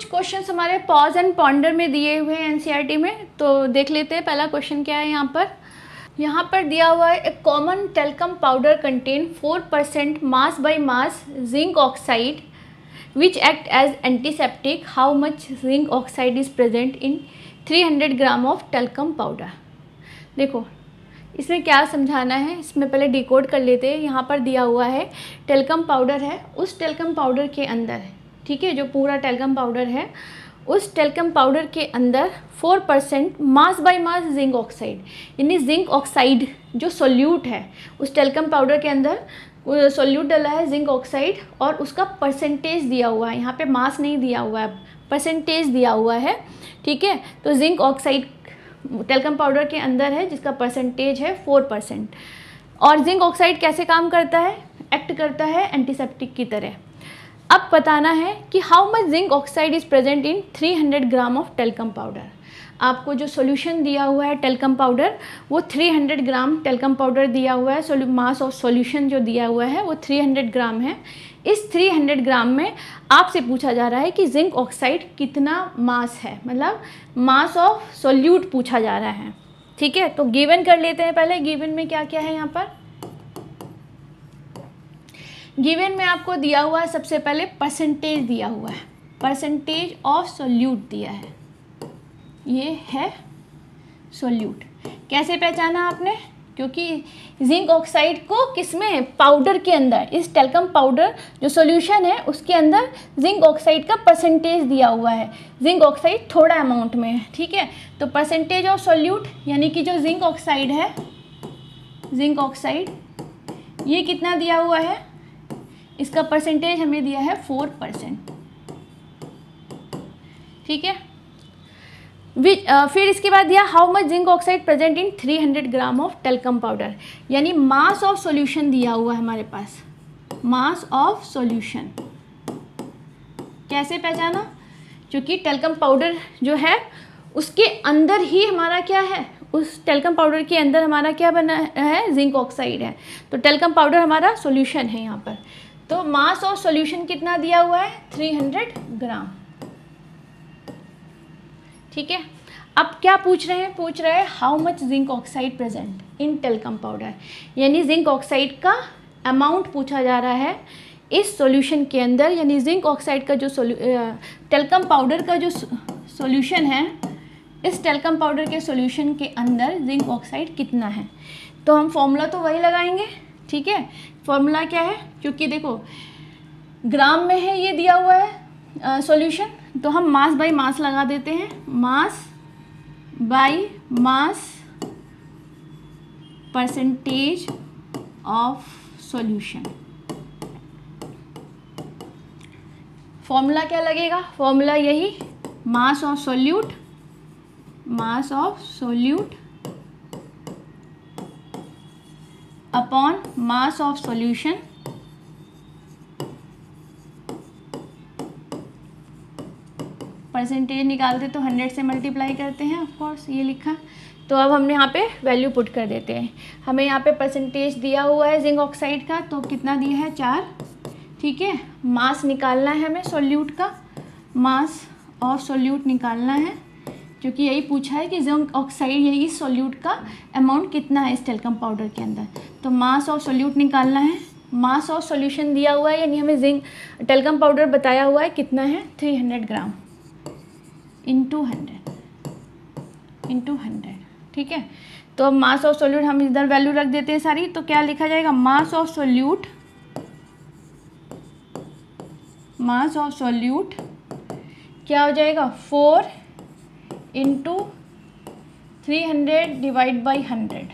कुछ क्वेश्चंस हमारे pause and ponder में दिए हुए हैं एनसीईआरटी में, तो देख लेते हैं। पहला क्वेश्चन क्या है यहाँ पर दिया हुआ है, a common talcum powder contain 4% mass by mass zinc oxide which act as antiseptic, how much zinc oxide is present in 300 gram of talcum powder. देखो इसमें क्या समझाना है, इसमें पहले डिकोड कर लेते हैं। यहाँ पर दिया हुआ है टेल्कम पाउडर है, उस टेल्कम पाउडर के अंदर, ठीक है, जो पूरा टेल्कम पाउडर है उस टेल्कम पाउडर के अंदर 4% mass by mass zinc oxide, यानी जिंक ऑक्साइड जो सोल्यूट है उस टेल्कम पाउडर के अंदर सोल्यूट डला है जिंक ऑक्साइड, और उसका परसेंटेज दिया हुआ है। यहाँ पे मास नहीं दिया हुआ है, परसेंटेज दिया हुआ है, ठीक है। तो जिंक ऑक्साइड टेल्कम पाउडर के अंदर है जिसका परसेंटेज है 4%। और जिंक ऑक्साइड कैसे काम करता है, एक्ट करता है एंटीसेप्टिक की तरह। अब बताना है कि how much zinc oxide is present in 300 gram of talcum powder. आपको जो सॉल्यूशन दिया हुआ है टेल्कम पाउडर, वो 300 ग्राम टेल्कम पाउडर दिया हुआ है। मास ऑफ सॉल्यूशन जो दिया हुआ है वो 300 ग्राम है। इस 300 ग्राम में आपसे पूछा जा रहा है कि जिंक ऑक्साइड कितना मास है, मतलब मास ऑफ सोल्यूट पूछा जा रहा है, ठीक है। तो गिवन कर लेते हैं पहले। गिवन में क्या क्या है, यहाँ पर गिवन में आपको दिया हुआ है सबसे पहले परसेंटेज दिया हुआ है, परसेंटेज ऑफ सोल्यूट दिया है, ये है सोल्यूट। कैसे पहचाना आपने, क्योंकि जिंक ऑक्साइड को किसमें, पाउडर के अंदर, इस टेल्कम पाउडर जो सॉल्यूशन है उसके अंदर जिंक ऑक्साइड का परसेंटेज दिया हुआ है। जिंक ऑक्साइड थोड़ा अमाउंट में है, ठीक है। तो परसेंटेज ऑफ सोल्यूट यानी कि जो जिंक ऑक्साइड है, जिंक ऑक्साइड ये कितना दिया हुआ है, इसका परसेंटेज हमें दिया है 4%, ठीक है। फिर इसके बाद दिया how much zinc oxide present in 300 gram of talcum powder, यानी मास ऑफ सॉल्यूशन दिया हुआ है हमारे पास, मास ऑफ सॉल्यूशन। कैसे पहचाना, क्योंकि टेल्कम पाउडर जो है उसके अंदर ही हमारा क्या है, उस टेल्कम पाउडर के अंदर हमारा क्या बना है, जिंक ऑक्साइड है। तो टेल्कम पाउडर हमारा सॉल्यूशन है यहाँ पर। तो मास ऑफ सॉल्यूशन कितना दिया हुआ है, 300 ग्राम, ठीक है। अब क्या पूछ रहे हैं, पूछ रहे हैं how much zinc oxide present in talcum powder, यानी जिंक ऑक्साइड का अमाउंट पूछा जा रहा है इस सॉल्यूशन के अंदर, यानी जिंक ऑक्साइड का जो टेल्कम पाउडर का जो सॉल्यूशन है, इस टेल्कम पाउडर के सॉल्यूशन के अंदर जिंक ऑक्साइड कितना है। तो हम फॉर्मूला तो वही लगाएंगे, ठीक है। फॉर्मूला क्या है, क्योंकि देखो ग्राम में है ये दिया हुआ है सॉल्यूशन, तो हम मास बाय मास लगा देते हैं, मास by mass percentage of solution. Formula क्या लगेगा, फॉर्मूला यही, mass of solute, mass of solute upon mass of solution percentage निकालते तो 100 से मल्टीप्लाई करते हैं, ऑफ कोर्स ये लिखा। तो अब हमने यहाँ पे वैल्यू पुट कर देते हैं। हमें यहाँ पे परसेंटेज दिया हुआ है जिंक ऑक्साइड का, तो कितना दिया है, 4, ठीक है। मास निकालना है हमें सोल्यूट का, मास ऑफ सोल्यूट निकालना है, क्योंकि यही पूछा है कि जिंक ऑक्साइड यही सोल्यूट का अमाउंट कितना है इस टेल्कम पाउडर के अंदर। तो मास ऑफ सोल्यूट निकालना है, मास ऑफ सॉल्यूशन दिया हुआ है, यानी हमें जिंक टेल्कम पाउडर बताया हुआ है कितना है, 300 ग्राम इंटू 100, ठीक है। तो अब मास ऑफ सोल्यूट हम इधर वैल्यू रख देते हैं सारी, तो क्या लिखा जाएगा, mass of solute, mass of solute क्या हो जाएगा, 4 इंटू 300 डिवाइड बाई 100,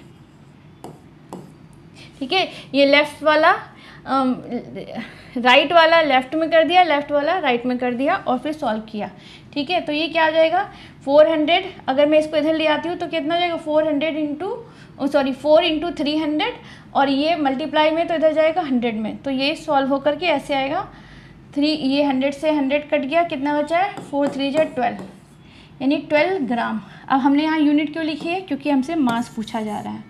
ठीक है। ये लेफ्ट वाला राइट वाला लेफ्ट में कर दिया, लेफ्ट वाला राइट में कर दिया, और फिर सॉल्व किया, ठीक है। तो ये क्या आ जाएगा, 400, अगर मैं इसको इधर ले आती हूँ तो कितना हो जाएगा, 4 इंटू 300, और ये मल्टीप्लाई में तो इधर जाएगा 100 में, तो ये सॉल्व होकर के ऐसे आएगा, 3, ये 100 से 100 कट गया, कितना बचा है, 4 3 जा 12, यानी 12 ग्राम। अब हमने यहाँ यूनिट क्यों लिखी है, क्योंकि हमसे मास पूछा जा रहा है।